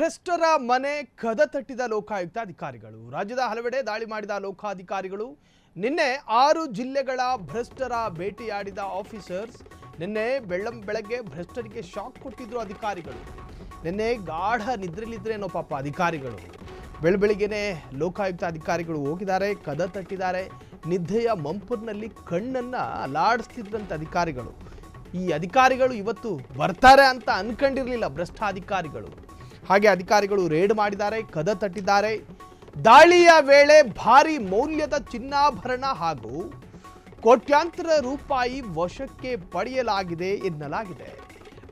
ಭ್ರಷ್ಟರ ಮನೆ ಕದ ತಟ್ಟಿದ ಲೋಕಾಯುಕ್ತ ಅಧಿಕಾರಿಗಳು. ರಾಜ್ಯದ ಹಲವೆಡೆ ದಾಳಿ ಮಾಡಿದ ಲೋಕಾಧಿಕಾರಿಗಳು. ನಿನ್ನೆ 6 ಜಿಲ್ಲೆಗಳ ಭ್ರಷ್ಟರ ಭೇಟಿಯಾಡಿದ ಆಫೀಸರ್ಸ್ ನಿನ್ನೆ ಬೆಳಗ್ಗೆ ಭ್ರಷ್ಟರಿಗೆ ಶಾಕ್ ಕೊಟ್ಟಿದ್ರು ಅಧಿಕಾರಿಗಳು. ನಿನ್ನೆ ಗಾಢ ನಿದ್ರೆಲಿದ್ರೇನೋ ಪಾಪ ಅಧಿಕಾರಿಗಳು. ಬೆಳಬೆಳಗ್ಗೆನೇ ಲೋಕಾಯುಕ್ತ ಅಧಿಕಾರಿಗಳು ಹೋಗಿದ್ದಾರೆ, ಕದ ತಟ್ಟಿದ್ದಾರೆ. ನಿದ್ದೆಯ ಮಂಪರ್ನಲ್ಲಿ ಕಣ್ಣನ್ನ ಅಲಾಡಿಸ್ತಿದ್ರಂತ ಅಧಿಕಾರಿಗಳು. ಈ ಅಧಿಕಾರಿಗಳು ಇವತ್ತು ಬರ್ತಾರೆ ಅಂತ ಅನ್ಕೊಂಡಿರಲಿಲ್ಲ ಭ್ರಷ್ಟ ಅಧಿಕಾರಿಗಳು. ಹಾಗೆ ಅಧಿಕಾರಿಗಳು ರೇಡ್ ಮಾಡಿದ್ದಾರೆ, ಕದ ತಟ್ಟಿದ್ದಾರೆ. ದಾಳಿಯ ವೇಳೆ ಭಾರಿ ಮೌಲ್ಯದ ಚಿನ್ನಾಭರಣ ಹಾಗೂ ಕೋಟ್ಯಾಂತರ ರೂಪಾಯಿ ವಶಕ್ಕೆ ಪಡೆಯಲಾಗಿದೆ ಎನ್ನಲಾಗಿದೆ.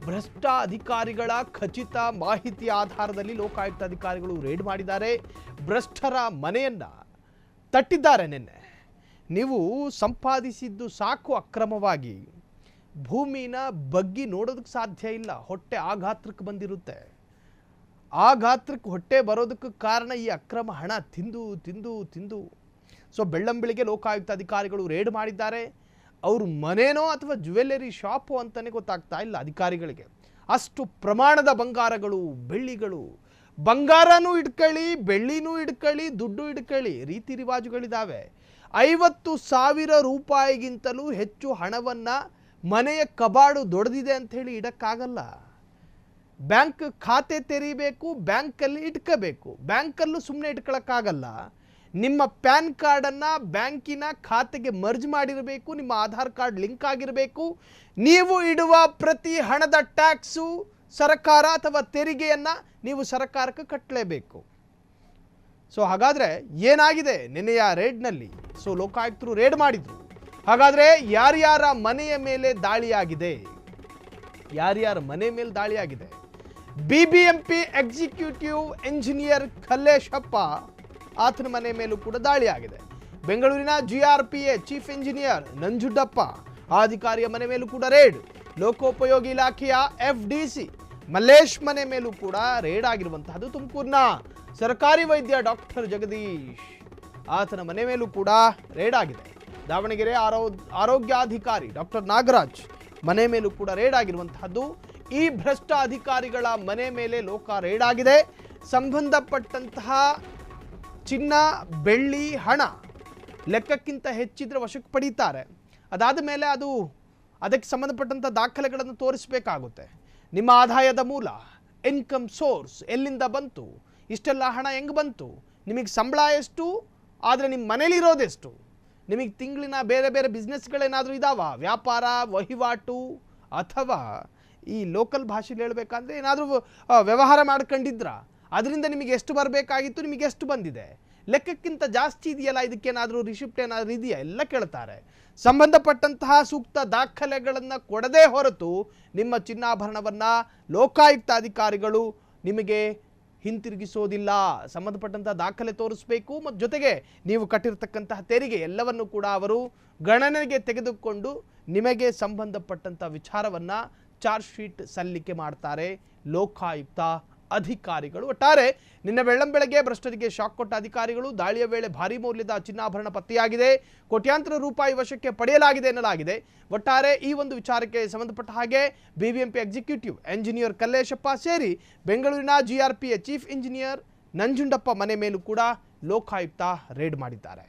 ಭ್ರಷ್ಟ ಅಧಿಕಾರಿಗಳ ಖಚಿತ ಮಾಹಿತಿ ಆಧಾರದಲ್ಲಿ ಲೋಕಾಯುಕ್ತ ಅಧಿಕಾರಿಗಳು ರೇಡ್ ಮಾಡಿದ್ದಾರೆ. ಭ್ರಷ್ಟರ ಮನೆಯನ್ನ ತಟ್ಟಿದ್ದಾರೆ. ನಿನ್ನೆ ನೀವು ಸಂಪಾದಿಸಿದ್ದು ಸಾಕು ಅಕ್ರಮವಾಗಿ, ಭೂಮಿನ ಬಗ್ಗಿ ನೋಡೋದಕ್ಕೆ ಸಾಧ್ಯ ಇಲ್ಲ. ಹೊಟ್ಟೆ ಆ ಗಾತ್ರಕ್ಕೆ ಬಂದಿರುತ್ತೆ. ಆ ಗಾತ್ರಕ್ಕೆ ಹೊಟ್ಟೆ ಬರೋದಕ್ಕೆ ಕಾರಣ ಈ ಅಕ್ರಮ ಹಣ ತಿಂದು ತಿಂದು ತಿಂದು. ಸೊ ಬೆಳ್ಳಂಬೆಳಿಗ್ಗೆ ಲೋಕಾಯುಕ್ತ ಅಧಿಕಾರಿಗಳು ರೇಡ್ ಮಾಡಿದ್ದಾರೆ. ಅವರು ಮನೇನೋ ಅಥವಾ ಜ್ಯುವೆಲ್ಲರಿ ಶಾಪು ಅಂತಲೇ ಗೊತ್ತಾಗ್ತಾ ಇಲ್ಲ ಅಧಿಕಾರಿಗಳಿಗೆ. ಅಷ್ಟು ಪ್ರಮಾಣದ ಬಂಗಾರಗಳು, ಬೆಳ್ಳಿಗಳು, ಬಂಗಾರನೂ ಇಟ್ಕೊಳ್ಳಿ, ಬೆಳ್ಳಿನೂ ಇಟ್ಕೊಳ್ಳಿ, ದುಡ್ಡು ಇಟ್ಕೊಳ್ಳಿ, ರೀತಿ ರಿವಾಜುಗಳಿದ್ದಾವೆ. 50,000 ರೂಪಾಯಿಗಿಂತಲೂ ಹೆಚ್ಚು ಹಣವನ್ನು ಮನೆಯ ಕಬಾಡು ದೊಡ್ಡದಿದೆ ಅಂತ ಹೇಳಿ ಇಡಕ್ಕಾಗಲ್ಲ. ಬ್ಯಾಂಕ್ ಖಾತೆ ತೆರೀಬೇಕು, ಬ್ಯಾಂಕಲ್ಲಿ ಇಟ್ಕೋಬೇಕು. ಬ್ಯಾಂಕಲ್ಲೂ ಸುಮ್ಮನೆ ಇಟ್ಕೊಳ್ಳೋಕ್ಕಾಗಲ್ಲ. ನಿಮ್ಮ ಪ್ಯಾನ್ ಕಾರ್ಡನ್ನು ಬ್ಯಾಂಕಿನ ಖಾತೆಗೆ ಮರ್ಜ್ ಮಾಡಿರಬೇಕು, ನಿಮ್ಮ ಆಧಾರ್ ಕಾರ್ಡ್ ಲಿಂಕ್ ಆಗಿರಬೇಕು. ನೀವು ಇಡುವ ಪ್ರತಿ ಹಣದ ಟ್ಯಾಕ್ಸು ಸರ್ಕಾರ ಅಥವಾ ತೆರಿಗೆಯನ್ನು ನೀವು ಸರ್ಕಾರಕ್ಕೆ ಕಟ್ಟಲೇಬೇಕು. ಸೊ ಹಾಗಾದರೆ ಏನಾಗಿದೆ ನಿನ್ನೆಯ ರೇಡ್ನಲ್ಲಿ? ಸೊ ಲೋಕಾಯುಕ್ತರು ರೇಡ್ ಮಾಡಿದ್ರು. ಹಾಗಾದರೆ ಯಾರ್ಯಾರ ಮನೆಯ ಮೇಲೆ ದಾಳಿಯಾಗಿದೆ? ಯಾರ್ಯಾರ ಮನೆ ಮೇಲೆ ದಾಳಿಯಾಗಿದೆ? ಬಿಬಿಎಂಪಿ ಎಕ್ಸಿಕ್ಯೂಟಿವ್ ಎಂಜಿನಿಯರ್ ಕಲ್ಲೇಶಪ್ಪ, ಆತನ ಮನೆ ಮೇಲೂ ಕೂಡ ದಾಳಿಯಾಗಿದೆ. ಬೆಂಗಳೂರಿನ GRPA ಚೀಫ್ ಇಂಜಿನಿಯರ್ ನಂಜುಂಡಪ್ಪ, ಆ ಅಧಿಕಾರಿಯ ಮನೆ ಮೇಲೂ ಕೂಡ ರೇಡ್. ಲೋಕೋಪಯೋಗಿ ಇಲಾಖೆಯ FDC ಮಲ್ಲೇಶ್ ಮನೆ ಮೇಲೂ ಕೂಡ ರೇಡ್ ಆಗಿರುವಂತಹದ್ದು. ತುಮಕೂರಿನ ಸರ್ಕಾರಿ ವೈದ್ಯ ಡಾಕ್ಟರ್ ಜಗದೀಶ್, ಆತನ ಮನೆ ಮೇಲೂ ಕೂಡ ರೇಡ್ ಆಗಿದೆ. ದಾವಣಗೆರೆ ಆರೋಗ್ಯಾಧಿಕಾರಿ ಡಾಕ್ಟರ್ ನಾಗರಾಜ್ ಮನೆ ಮೇಲೂ ಕೂಡ ರೇಡ್ ಆಗಿರುವಂತಹದ್ದು. ಈ ಭ್ರಷ್ಟ ಅಧಿಕಾರಿಗಳ ಮನೆ ಮೇಲೆ ಲೋಕ ರೇಡ್ ಆಗಿದೆ. ಸಂಬಂಧಪಟ್ಟಂತಹ ಚಿನ್ನ, ಬೆಳ್ಳಿ, ಹಣ ಲೆಕ್ಕಕ್ಕಿಂತ ಹೆಚ್ಚಿದ್ರೆ ವಶಕ್ಕೆ ಪಡೀತಾರೆ. ಅದಾದ ಮೇಲೆ ಅದಕ್ಕೆ ಸಂಬಂಧಪಟ್ಟಂಥ ದಾಖಲೆಗಳನ್ನು ತೋರಿಸಬೇಕಾಗುತ್ತೆ. ನಿಮ್ಮ ಆದಾಯದ ಮೂಲ, ಇನ್ಕಮ್ ಸೋರ್ಸ್ ಎಲ್ಲಿಂದ ಬಂತು, ಇಷ್ಟೆಲ್ಲ ಹಣ ಹೆಂಗೆ ಬಂತು, ನಿಮಗೆ ಸಂಬಳ ಎಷ್ಟು, ಆದರೆ ನಿಮ್ಮ ಮನೇಲಿರೋದೆಷ್ಟು, ನಿಮಗೆ ತಿಂಗಳಿನ ಬೇರೆ ಬೇರೆ ಬಿಸ್ನೆಸ್ಗಳೇನಾದರೂ ಇದಾವ, ವ್ಯಾಪಾರ ವಹಿವಾಟು, ಅಥವಾ ಈ ಲೋಕಲ್ ಭಾಷೆಯಲ್ಲಿ ಹೇಳಬೇಕಂದ್ರೆ ಏನಾದರೂ ವ್ಯವಹಾರ ಮಾಡ್ಕೊಂಡಿದ್ರ, ಅದರಿಂದ ನಿಮಗೆ ಎಷ್ಟು ಬರಬೇಕಾಗಿತ್ತು, ನಿಮಗೆ ಎಷ್ಟು ಬಂದಿದೆ, ಲೆಕ್ಕಕ್ಕಿಂತ ಜಾಸ್ತಿ ಇದೆಯಲ್ಲ, ಇದಕ್ಕೇನಾದರೂ ರಿಸಿಪ್ಟ್ ಏನಾದರೂ ಇದೆಯಾ, ಎಲ್ಲ ಕೇಳ್ತಾರೆ. ಸಂಬಂಧಪಟ್ಟಂತಹ ಸೂಕ್ತ ದಾಖಲೆಗಳನ್ನು ಕೊಡದೇ ಹೊರತು ನಿಮ್ಮ ಚಿನ್ನಾಭರಣವನ್ನು ಲೋಕಾಯುಕ್ತ ಅಧಿಕಾರಿಗಳು ನಿಮಗೆ ಹಿಂತಿರುಗಿಸೋದಿಲ್ಲ. ಸಂಬಂಧಪಟ್ಟಂತಹ ದಾಖಲೆ ತೋರಿಸಬೇಕು ಮತ್ತು ಜೊತೆಗೆ ನೀವು ಕಟ್ಟಿರ್ತಕ್ಕಂತಹ ತೆರಿಗೆ ಎಲ್ಲವನ್ನು ಕೂಡ ಅವರು ಗಣನೆಗೆ ತೆಗೆದುಕೊಂಡು ನಿಮಗೆ ಸಂಬಂಧಪಟ್ಟಂಥ ವಿಚಾರವನ್ನು ಚಾರ್ಜ್ ಶೀಟ್ ಸಲ್ಲಿಕೆ ಮಾಡ್ತಾರೆ ಲೋಕಾಯುಕ್ತ ಅಧಿಕಾರಿಗಳು. ಒಟ್ಟಾರೆ ನಿನ್ನೆ ಬೆಳ್ಳಂಬೆಳಗ್ಗೆ ಭ್ರಷ್ಟರಿಗೆ ಶಾಕ್ ಕೊಟ್ಟ ಅಧಿಕಾರಿಗಳು. ದಾಳಿಯ ವೇಳೆ ಭಾರಿ ಮೌಲ್ಯದ ಚಿನ್ನಾಭರಣ ಪತ್ತೆಯಾಗಿದೆ, ಕೋಟ್ಯಾಂತರ ರೂಪಾಯಿ ವಶಕ್ಕೆ ಪಡೆಯಲಾಗಿದೆ ಎನ್ನಲಾಗಿದೆ. ಒಟ್ಟಾರೆ ಈ ಒಂದು ವಿಚಾರಕ್ಕೆ ಸಂಬಂಧಪಟ್ಟ ಹಾಗೆ ಬಿಬಿಎಂಪಿ ಎಕ್ಸಿಕ್ಯೂಟಿವ್ ಎಂಜಿನಿಯರ್ ಕಲ್ಲೇಶಪ್ಪ ಸೇರಿ ಬೆಂಗಳೂರಿನ GRPA ಚೀಫ್ ಇಂಜಿನಿಯರ್ ನಂಜುಂಡಪ್ಪ ಮನೆ ಮೇಲೂ ಕೂಡ ಲೋಕಾಯುಕ್ತ ರೇಡ್ ಮಾಡಿದ್ದಾರೆ.